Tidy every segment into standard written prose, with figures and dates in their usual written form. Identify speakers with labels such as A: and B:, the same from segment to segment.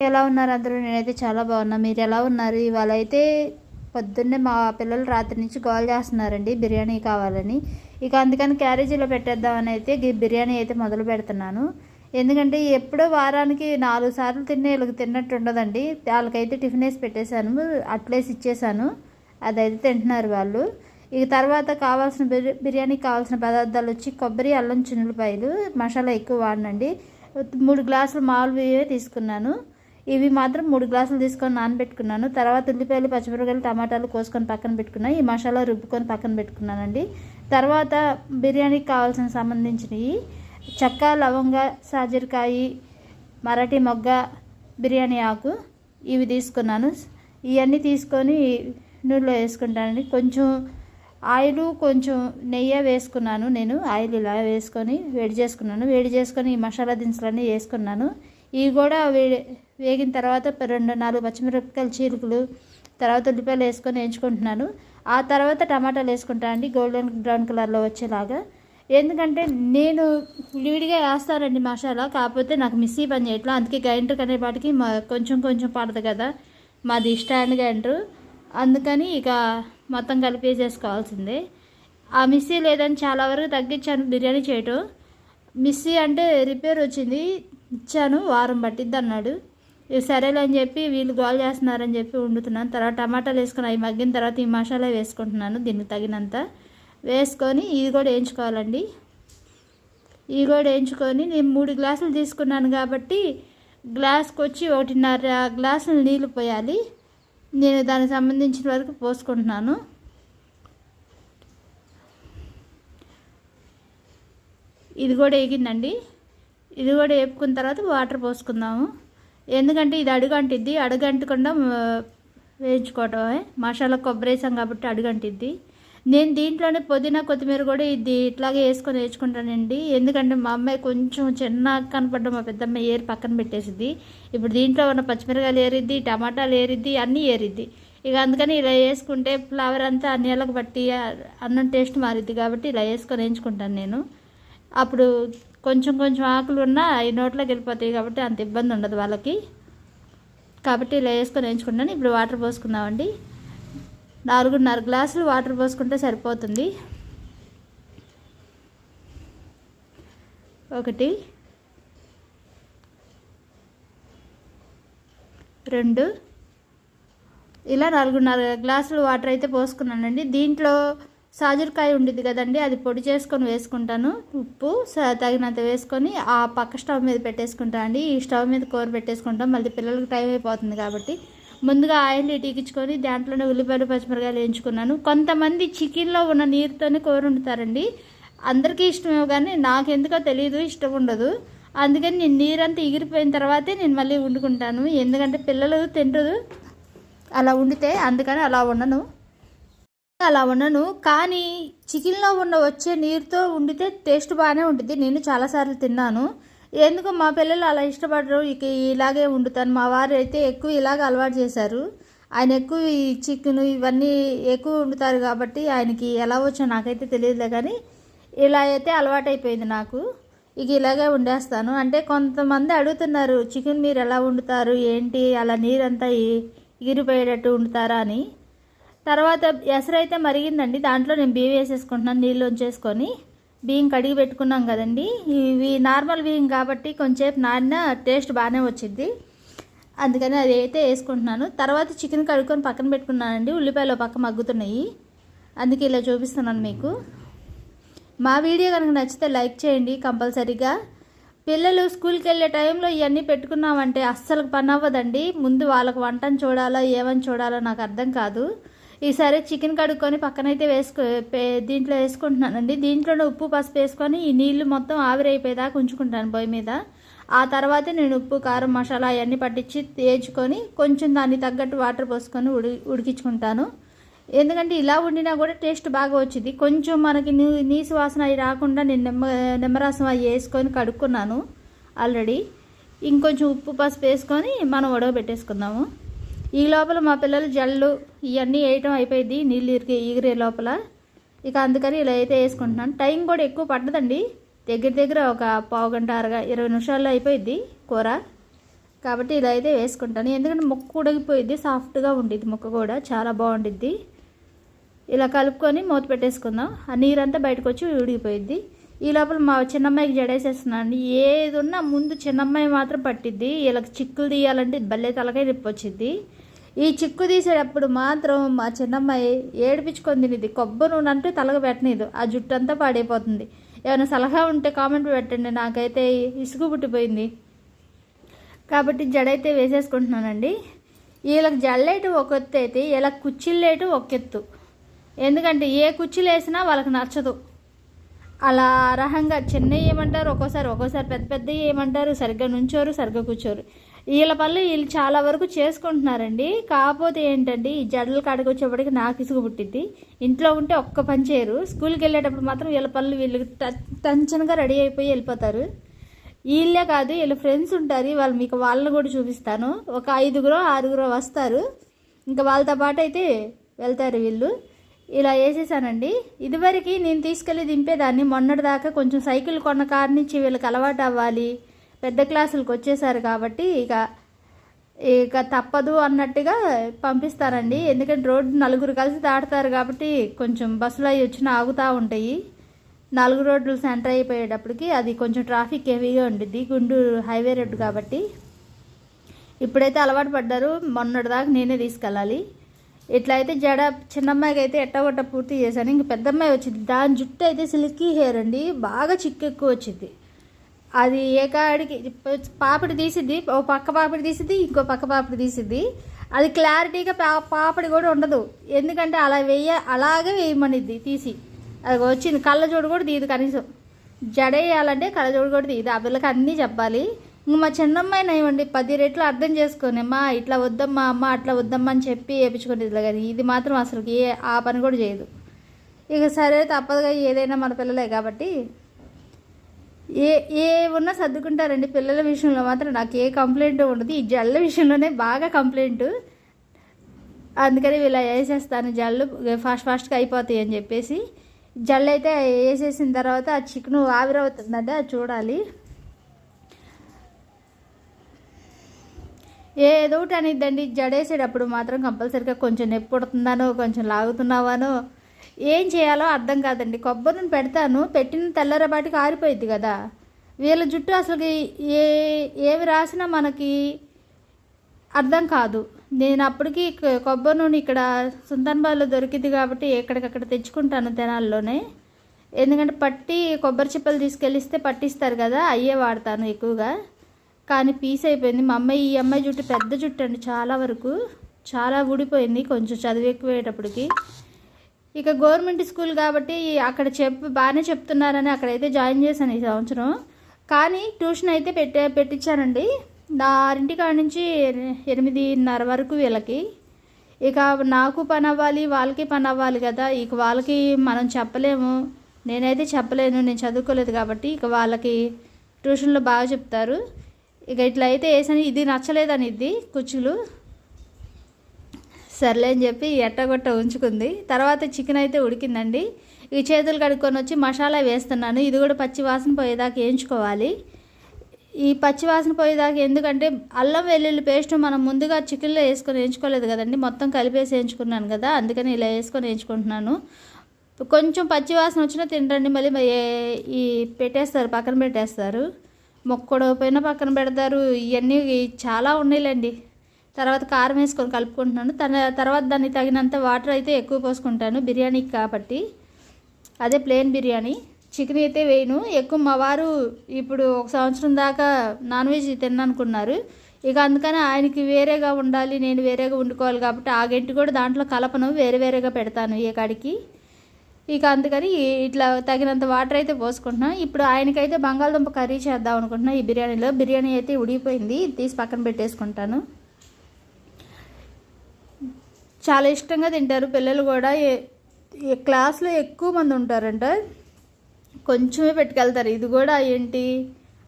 A: ఎలా ఉన్నారు అందరూ? నేనైతే చాలా బాగున్నా. మీరు ఎలా ఉన్నారు? ఇవాళ అయితే పొద్దున్నే మా పిల్లలు రాత్రి నుంచి గోల్ చేస్తున్నారండి బిర్యానీ కావాలని. ఇక అందుకని క్యారేజీలో పెట్టేద్దామని అయితే బిర్యానీ అయితే మొదలు పెడుతున్నాను. ఎందుకంటే ఎప్పుడో వారానికి 4 సార్లు తినే వీళ్ళకి తిన్నట్టు ఉండదండి. వాళ్ళకైతే టిఫిన్ వేసి పెట్టేశాను, అట్లేసి ఇచ్చేసాను. అదైతే తింటున్నారు వాళ్ళు. ఇక తర్వాత కావాల్సిన బిర్యానీకి కావాల్సిన పదార్థాలు వచ్చి కొబ్బరి, అల్లం, చిన్నులపాయలు, మసాలా ఎక్కువ వాడనండి. 3 గ్లాసులు మామూలువే తీసుకున్నాను. ఇవి మాత్రం 3 గ్లాసులు తీసుకొని నానబెట్టుకున్నాను. తర్వాత ఉల్లిపాయలు, పచ్చిమిరపకాయలు, టమాటాలు కోసుకొని పక్కన పెట్టుకున్నాను. ఈ మసాలా రుబ్బుకొని పక్కన పెట్టుకున్నానండి. తర్వాత బిర్యానీకి కావాల్సిన సంబంధించినవి చెక్క, లవంగ, సాజీరకాయ, మరాఠీ మొగ్గ, బిర్యానీ ఆకు ఇవి తీసుకున్నాను. ఇవన్నీ తీసుకొని నూనెలో వేసుకుంటానండి. కొంచెం ఆయిల్, కొంచెం నెయ్యి వేసుకున్నాను. నేను ఆయిల్ ఇలా వేసుకొని వేడి చేసుకొని ఈ మసాలా దినుసులన్నీ వేసుకున్నాను. ఇవి కూడా వేగిన తర్వాత 2-4 పచ్చిమిరపకాయలు చీలికలు, తర్వాత ఉల్లిపాయలు వేసుకొని వేయించుకుంటున్నాను. ఆ తర్వాత టమాటాలు వేసుకుంటానండి గోల్డెన్ బ్రౌన్ కలర్లో వచ్చేలాగా. ఎందుకంటే నేను విడిగా వేస్తానండి మసాలా, కాకపోతే నాకు మిక్సీ పని చేయట్లా. అందుకే గ్రైండర్ అనేపాటికి కొంచెం పడదు కదా, మాది స్టాండ్ గ్రైండర్. అందుకని ఇక మొత్తం కలిపేసేసుకోవాల్సిందే. ఆ మిక్సీ లేదని చాలా వరకు తగ్గించాను బిర్యానీ చేయటం. మిక్సీ అంటే రిపేర్ వచ్చింది, ఇచ్చాను, వారం పట్టిద్ది అన్నాడు. ఇవి సరేలే అని చెప్పి వీళ్ళు గోల్ చేస్తున్నారని చెప్పి వండుతున్నాను. తర్వాత టమాటాలు వేసుకొని అవి మగ్గిన తర్వాత ఈ మసాలా వేసుకుంటున్నాను. దీనికి తగినంత వేసుకొని ఇది కూడా వేయించుకోవాలండి. ఇది కూడా వేయించుకొని నేను 3 గ్లాసులు తీసుకున్నాను కాబట్టి గ్లాస్కి వచ్చి 1.5 గ్లాసులు నీళ్ళు పోయాలి. నేను దానికి సంబంధించిన వరకు పోసుకుంటున్నాను. ఇది కూడా వేగిందండి. ఇది కూడా వేపుకున్న తర్వాత వాటర్ పోసుకుందాము. ఎందుకంటే ఇది అడుగంటకుండా వేయించుకోవటమే. మసాలా కొబ్బరి వేసాం కాబట్టి అడుగంటిద్ది. నేను దీంట్లోనే పుదీనా, కొత్తిమీర కూడా ఇది ఇట్లాగే వేసుకొని వేయించుకుంటానండి. ఎందుకంటే మా అమ్మాయి కొంచెం చిన్న కనపడ్డం, మా పెద్దమ్మ ఏరి పక్కన పెట్టేసిద్ది. ఇప్పుడు దీంట్లో ఉన్న పచ్చిమిరకాయలు ఏరిద్ది, టమాటాలు ఏరిద్ది, అన్నీ ఏరిద్ది. ఇక అందుకని ఇలా వేసుకుంటే ఫ్లేవర్ అంతా నీళ్ళకి బట్టి అన్నం టేస్ట్ మారిద్ది కాబట్టి ఇలా వేసుకొని వేయించుకుంటాను నేను. అప్పుడు కొంచెం ఆకులు ఉన్నా ఈ నోట్లోకి వెళ్ళిపోతాయి కాబట్టి అంత ఇబ్బంది ఉండదు వాళ్ళకి. కాబట్టి ఇలా వేసుకొని వేయించుకుంటాను. ఇప్పుడు వాటర్ పోసుకుందామండి. 4.5 గ్లాసులు వాటర్ పోసుకుంటే సరిపోతుంది. 1 2 ఇలా 4.5 గ్లాసులు వాటర్ అయితే పోసుకున్నానండి. దీంట్లో సాజూరకాయ ఉండిద్ది కదండి, అది పొడి చేసుకొని వేసుకుంటాను. ఉప్పు తగినంత వేసుకొని ఆ పక్క స్టవ్ మీద పెట్టేసుకుంటాను. ఈ స్టవ్ మీద కూర పెట్టేసుకుంటాం, మళ్ళీ పిల్లలకి టైం అయిపోతుంది కాబట్టి ముందుగా ఆయిల్ ఇటుకించుకొని దాంట్లోనే ఉల్లిపాయలు, పచ్చిమిరకాయలు వేయించుకున్నాను. కొంతమంది చికెన్లో ఉన్న నీరుతోనే కూర వండుతారండి. అందరికీ ఇష్టమే కానీ నాకు ఎందుకో తెలియదు, ఇష్టం ఉండదు. అందుకని నేను నీరంతా ఎగిరిపోయిన తర్వాతే నేను మళ్ళీ వండుకుంటాను. ఎందుకంటే పిల్లలు తింటారు అలా వండితే, అందుకని అలా వండను. కానీ చికెన్లో వచ్చే నీరుతో వండితే టేస్ట్ బాగానే ఉంటుంది. నేను చాలాసార్లు తిన్నాను. ఎందుకు మా పిల్లలు అలా ఇష్టపడరు, ఇక ఇలాగే వండుతాను. మా వారు అయితే ఎక్కువ ఇలాగ అలవాటు చేశారు. ఆయన ఎక్కువ ఈ చికెన్ ఇవన్నీ ఎక్కువ వండుతారు కాబట్టి ఆయనకి ఎలా వచ్చో నాకైతే తెలియదులే, కానీ ఇలా అయితే అలవాటైపోయింది నాకు. ఇక ఇలాగే వండేస్తాను. అంటే కొంతమంది అడుగుతున్నారు, చికెన్ మీరు ఎలా వండుతారు ఏంటి, అలా నీరంతా ఎగిరిపోయేటట్టు వండుతారా అని. తర్వాత ఎసరైతే మరిగిందండి, దాంట్లో నేను బియ్యం వేసేసుకుంటున్నాను. నీళ్ళు ఉంచేసుకొని బియ్యం కడిగి పెట్టుకున్నాం కదండి. ఇవి నార్మల్ బియ్యం కాబట్టి కొంచెంసేపు నానిన టేస్ట్ బాగానే వచ్చింది. అందుకని అది అయితే వేసుకుంటున్నాను. తర్వాత చికెన్ కడుక్కొని పక్కన పెట్టుకున్నానండి. ఉల్లిపాయలు పక్క మగ్గుతున్నాయి, అందుకే ఇలా చూపిస్తున్నాను మీకు. మా వీడియో కనుక నచ్చితే లైక్ చేయండి కంపల్సరీగా. పిల్లలు స్కూల్కి వెళ్ళే టైంలో ఇవన్నీ పెట్టుకున్నామంటే అస్సలు పని అవ్వదండి. ముందు వాళ్ళకి వంటను చూడాలో ఏమని చూడాలో నాకు అర్థం కాదు. ఈసారి చికెన్ కడుక్కొని పక్కనైతే దీంట్లో వేసుకుంటున్నానండి. దీంట్లోనే ఉప్పు, పసుపు వేసుకొని ఈ నీళ్లు మొత్తం ఆవిరైపోయేదాకా ఉంచుకుంటాను పొయ్యి మీద. ఆ తర్వాతే నేను ఉప్పు, కారం, మసాలా అవన్నీ పట్టించి వేయించుకొని కొంచెం దానికి తగ్గట్టు వాటర్ పోసుకొని ఉడికించుకుంటాను. ఎందుకంటే ఇలా వండినా కూడా టేస్ట్ బాగా వచ్చింది. కొంచెం మనకి నీసు వాసన అవి రాకుండా నేను నిమ్మరసం అవి వేసుకొని కడుక్కున్నాను ఆల్రెడీ. ఇంకొంచెం ఉప్పు, పసుపు వేసుకొని మనం ఉడకబెట్టేసుకుందాము. ఈ లోపల మా పిల్లలు జల్లు ఇవన్నీ వేయటం అయిపోయింది, నీళ్ళు ఎగిరే లోపల. ఇక అందుకని ఇలా అయితే వేసుకుంటున్నాను. టైం కూడా ఎక్కువ పట్టదండి, దగ్గర ఒక పావు గంట 20 నిమిషాల్లో అయిపోయింది కూర. కాబట్టి ఇలా అయితే వేసుకుంటాను. ఎందుకంటే ముక్క ఉడికిపోయిద్ది, సాఫ్ట్గా ఉండిద్ది ముక్క కూడా చాలా బాగుండిద్ది. ఇలా కలుపుకొని మూత పెట్టేసుకుందాం. ఆ నీరంతా బయటకు వచ్చి ఉడికిపోయిద్ది. ఈ లోపల మా చిన్నమ్మాయికి జడేసేస్తున్నాను. ఏది ఉన్నా ముందు చిన్నమ్మాయి మాత్రం పట్టిద్ది. వీళ్ళకి చిక్కులు తీయాలంటే భలే తలకాయ నొప్పి వచ్చింది. ఈ చిక్కు తీసేటప్పుడు మాత్రం మా చిన్నమ్మాయి ఏడిపించుకొని తినిద్ది. కొబ్బరి నూనె అంటే తలగ పెట్టనీదు, ఆ జుట్టు అంతా పాడైపోతుంది. ఏమైనా సలహా ఉంటే కామెంట్ పెట్టండి, నాకైతే ఇసుగు పుట్టిపోయింది. కాబట్టి జడైతే వేసేసుకుంటున్నానండి. వీళ్ళకి జడలేటు ఒక ఎత్తు అయితే వీళ్ళకి కుచ్చిళ్ళేటు ఒక ఎత్తు. ఎందుకంటే ఏ కుర్చీలు వేసినా వాళ్ళకి నచ్చదు. అలా అర్హంగా చిన్నవి ఏమంటారు, ఒక్కోసారి పెద్ద పెద్దవి ఏమంటారు, సరిగ్గా నుంచోరు, సరిగ్గా కూర్చోరు. వీళ్ళ పనులు వీళ్ళు చాలా వరకు చేసుకుంటున్నారండి. కాకపోతే ఏంటంటే ఈ జడలు కాడికి వచ్చేప్పటికి నాకు ఇసుగు పుట్టిద్ది. ఇంట్లో ఉంటే ఒక్క పని చేయరు, స్కూల్కి వెళ్ళేటప్పుడు మాత్రం వీళ్ళ పనులు వీళ్ళు టెన్షన్గా రెడీ అయిపోయి వెళ్ళిపోతారు. వీళ్ళే కాదు, వీళ్ళ ఫ్రెండ్స్ ఉంటారు, వాళ్ళు మీకు వాళ్ళని కూడా చూపిస్తాను. ఒక 5గురో 6గురో వస్తారు, ఇంకా వాళ్ళతో పాటు అయితే వెళ్తారు వీళ్ళు. ఇలా వేసేసానండి. ఇదివరకు నేను తీసుకెళ్ళి దింపేదాన్ని. మొన్నటిదాకా కొంచెం సైకిల్ కొన్న కారు నుంచి వీళ్ళకి అలవాటు అవ్వాలి, పెద్ద క్లాసులకు వచ్చేసారు కాబట్టి ఇక తప్పదు అన్నట్టుగా పంపిస్తారండి. ఎందుకంటే రోడ్డు నలుగురు కలిసి దాటుతారు కాబట్టి కొంచెం బస్సులు అవి వచ్చినా ఆగుతూ ఉంటాయి. 4 రోడ్లు సెంటర్ అయిపోయేటప్పటికి అది కొంచెం ట్రాఫిక్ హెవీగా ఉండిద్ది, గుంటూరు హైవే రోడ్డు కాబట్టి. ఇప్పుడైతే అలవాటు పడ్డారు, మొన్నటిదాకా నేనే తీసుకెళ్ళాలి. ఇట్లా అయితే జడ చిన్నమ్మాయికి అయితే ఎట్టగొట్ట పూర్తి చేశాను. ఇంక పెద్దమ్మాయి వచ్చింది, దాని జుట్టు అయితే సిల్కీ హెయిర్ అండి, బాగా చిక్కు ఎక్కువ వచ్చింది. అది ఏ కాడికి పాపిడి తీసిద్ది, ఓ పక్క పాపిడి తీసిద్ది, ఇంకో పక్క పాపిడి తీసిద్ది. అది క్లారిటీగా పాపిడి కూడా ఉండదు. ఎందుకంటే అలాగే వేయమనిద్ది తీసి. అది వచ్చింది, కళ్ళజోడు కూడా తీయదు కనీసం. జడ వేయాలంటే కళ్ళజోడు కూడా తీయదు. ఆ పిల్లకి అన్నీ చెప్పాలి. ఇంక మా చిన్నమ్మాయిని ఇవ్వండి 10 రెట్లు అర్థం చేసుకొని, అమ్మా ఇట్లా వద్దమ్మా, అమ్మ అట్లా వద్దమ్మా అని చెప్పి వేయించుకునేది. కానీ ఇది మాత్రం అసలు ఆ పని కూడా చేయదు. ఇక సరే తప్పదుగా, ఏదైనా మన పిల్లలే కాబట్టి ఏ ఉన్నా సర్దుకుంటారండి. పిల్లల విషయంలో మాత్రం నాకు ఏ కంప్లైంట్ ఉండదు. ఈ జళ్ళ విషయంలోనే బాగా కంప్లైంట్. అందుకని ఇలా వేసేస్తాను, జళ్ళు ఫాస్ట్గా అయిపోతాయి అని చెప్పేసి. జళ్ళు అయితే వేసేసిన తర్వాత ఆ చికెన్ ఆవిరవుతుందంటే అది చూడాలి. ఏదో ఒకటి అనిద్దండి, జడేసేటప్పుడు మాత్రం కంపల్సరీగా కొంచెం నొప్పి పుడుతుందానో, కొంచెం లాగుతున్నావానో, ఏం చేయాలో అర్థం కాదండి. కొబ్బరి నూనె పెడతాను, పెట్టిన తెల్లరబాటికి ఆరిపోయిద్ది కదా. వీళ్ళ జుట్టు అసలుకి ఏమి రాసినా మనకి అర్థం కాదు. నేను అప్పటికి కొబ్బరి నూనె ఇక్కడ సుల్తాన్బాద్లో దొరికింది కాబట్టి ఎక్కడికక్కడ తెచ్చుకుంటాను తెనాల్లోనే. ఎందుకంటే పట్టి కొబ్బరి చిప్పలు తీసుకెళ్ళిస్తే పట్టిస్తారు కదా, అయ్యే వాడతాను ఎక్కువగా. కానీ పీస్ అయిపోయింది. ఈ అమ్మాయి జుట్టు పెద్ద జుట్టు అండి, చాలా వరకు చాలా ఊడిపోయింది కొంచెం చదువు ఎక్కువయ్యేటప్పటికి. ఇక గవర్నమెంట్ స్కూల్ కాబట్టి అక్కడ బాగానే చెప్తున్నారని అక్కడైతే జాయిన్ చేశాను ఈ సంవత్సరం. కానీ ట్యూషన్ అయితే పెట్టించానండి. 6 కాడ నుంచి 8:30 వరకు వీళ్ళకి. ఇక నాకు పని అవ్వాలి, వాళ్ళకి పని అవ్వాలి కదా. ఇక వాళ్ళకి మనం చెప్పలేము, నేనైతే చెప్పలేను, నేను చదువుకోలేదు కాబట్టి. ఇక వాళ్ళకి ట్యూషన్లో బాగా చెప్తారు. ఇక ఇట్లా అయితే వేసాను. ఇది నచ్చలేదని ఇది కుచ్చులు సర్లే అని చెప్పి ఎట్టగొట్ట ఉంచుకుంది. తర్వాత చికెన్ అయితే ఉడికిందండి. ఈ చేతులు కడుక్కొని వచ్చి మసాలా వేస్తున్నాను. ఇది కూడా పచ్చి వాసన పోయేదాకా వేయించుకోవాలి. ఈ పచ్చి వాసన పోయేదాకా, ఎందుకంటే అల్లం వెల్లుల్లి పేస్ట్ మనం ముందుగా చికెన్లో వేసుకొని వేయించుకోలేదు కదండి, మొత్తం కలిపేసి వేయించుకున్నాను కదా, అందుకని ఇలా వేసుకొని వేయించుకుంటున్నాను. కొంచెం పచ్చి వాసన వచ్చినా తినరండి, మళ్ళీ ఈ పెట్టేస్తారు, పక్కన పెట్టేస్తారు. మొక్కడోపోయినా పక్కన పెడతారు. ఇవన్నీ చాలా ఉన్నాయిలేండి. తర్వాత కారం వేసుకొని కలుపుకుంటున్నాను. తర్వాత దానికి తగినంత వాటర్ అయితే ఎక్కువ పోసుకుంటాను బిర్యానీకి కాబట్టి. అదే ప్లెయిన్ బిర్యానీ. చికెన్ అయితే వేయను ఎక్కువ. మా వారు ఇప్పుడు 1 సంవత్సరం దాకా నాన్ వెజ్ తిననుకున్నారు. ఇక అందుకని ఆయనకి వేరేగా ఉండాలి, నేను వేరేగా వండుకోవాలి కాబట్టి ఆ గంటి కూడా దాంట్లో కలపను, వేరేగా పెడతాను ఏ కాడికి. ఇక అందుకని ఇట్లా తగినంత వాటర్ అయితే పోసుకుంటున్నాను. ఇప్పుడు ఆయనకైతే బంగాళదుంప కర్రీ చేద్దాం అనుకుంటున్నాను. ఈ బిర్యానీలో బిర్యానీ అయితే ఉడిగిపోయింది, తీసి పక్కన పెట్టేసుకుంటాను. చాలా ఇష్టంగా తింటారు పిల్లలు కూడా. క్లాస్లో ఎక్కువ మంది ఉంటారంట, కొంచెమే పెట్టుకెళ్తారు. ఇది కూడా ఏంటి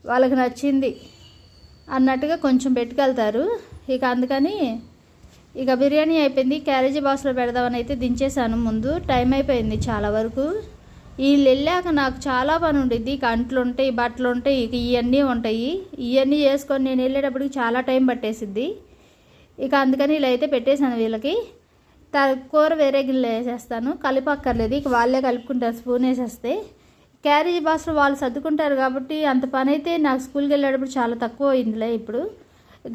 A: వాళ్ళకి నచ్చింది అన్నట్టుగా కొంచెం పెట్టుకెళ్తారు. ఇక అందుకని ఇక బిర్యానీ అయిపోయింది. క్యారేజీ బాక్స్లో పెడదామని అయితే దించేసాను. ముందు టైం అయిపోయింది చాలా వరకు. వీళ్ళు వెళ్ళాక నాకు చాలా పని ఉండిద్ది. ఇక అంట్లు ఉంటాయి, బట్టలు ఉంటాయి, ఇక ఇవన్నీ ఉంటాయి. ఇవన్నీ చేసుకొని నేను వెళ్ళేటప్పటికి చాలా టైం పట్టేసిద్ది. ఇక అందుకని ఇలా అయితే పెట్టేశాను వీళ్ళకి. కూర వేరే గిన్నెలో వేసేస్తాను, కలిపక్కర్లేదు, ఇక వాళ్ళే కలుపుకుంటారు స్పూన్ వేసేస్తే. క్యారేజీ బాక్స్లో వాళ్ళు సర్దుకుంటారు కాబట్టి అంత పని అయితే నాకు స్కూల్కి వెళ్ళేటప్పుడు చాలా తక్కువ అయిందిలే. ఇప్పుడు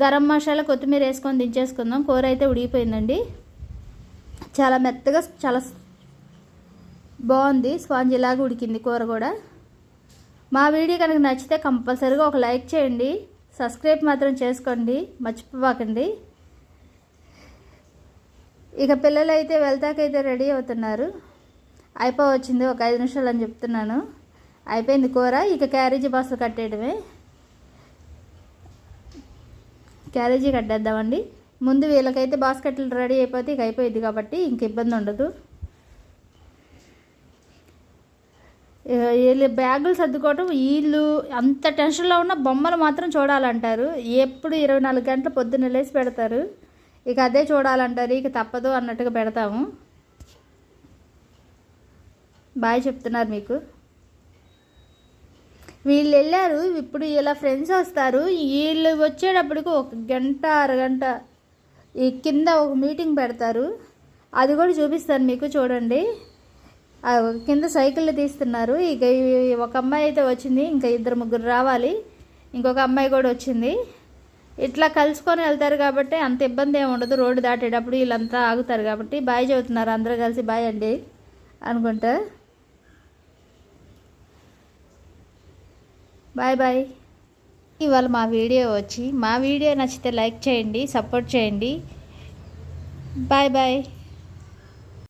A: గరం మసాలా, కొత్తిమీర వేసుకొని దించేసుకుందాం. కూర అయితే ఉడికిపోయిందండి, చాలా మెత్తగా, చాలా బాగుంది, స్పాంజ్ ఇలాగా ఉడికింది కూర కూడా. మా వీడియో కనుక నచ్చితే కంపల్సరీగా ఒక లైక్ చేయండి, సబ్స్క్రైబ్ మాత్రం చేసుకోండి, మర్చిపోకండి. ఇక పిల్లలు అయితే వెళ్తాకైతే రెడీ అవుతున్నారు. అయిపోవచ్చింది, ఒక 5 నిమిషాలు అని చెప్తున్నాను. అయిపోయింది కూర, ఇక క్యారేజీ బాక్సులు కట్టేయడమే. క్యారేజీ కట్టేద్దామండి. ముందు వీళ్ళకైతే బాస్కెట్లు రెడీ అయిపోతే ఇక అయిపోయింది కాబట్టి ఇంక ఇబ్బంది ఉండదు. వీళ్ళు బ్యాగులు సర్దుకోవటం, వీళ్ళు అంత టెన్షన్లో ఉన్న బొమ్మలు మాత్రం చూడాలంటారు. ఎప్పుడు 24 గంటలు పొద్దున్న లేసి పెడతారు, ఇక అదే చూడాలంటారు. ఇక తప్పదు అన్నట్టుగా పెడతాము. బాయ్ చెప్తున్నారు మీకు. వీళ్ళు వెళ్ళారు, ఇప్పుడు ఇలా ఫ్రెండ్స్ వస్తారు. వీళ్ళు వచ్చేటప్పటికి 1 గంట, అరగంట ఈ కింద ఒక మీటింగ్ పెడతారు, అది కూడా చూపిస్తాను మీకు. చూడండి, కింద సైకిళ్ళు తీస్తున్నారు. ఇక ఒక అమ్మాయి అయితే వచ్చింది, ఇంకా 2, 3 రావాలి, ఇంకొక అమ్మాయి కూడా వచ్చింది. ఇట్లా కలుసుకొని వెళ్తారు కాబట్టి అంత ఇబ్బంది ఏమి ఉండదు. రోడ్డు దాటేటప్పుడు వీళ్ళంతా ఆగుతారు కాబట్టి బాయ్ చెబుతున్నారు అందరూ కలిసి, బాయ్ అండి అనుకుంటా. Bye bye. ఇవాళ మా వీడియో నచ్చితే లైక్ చేయండి, సపోర్ట్ చేయండి. Bye bye.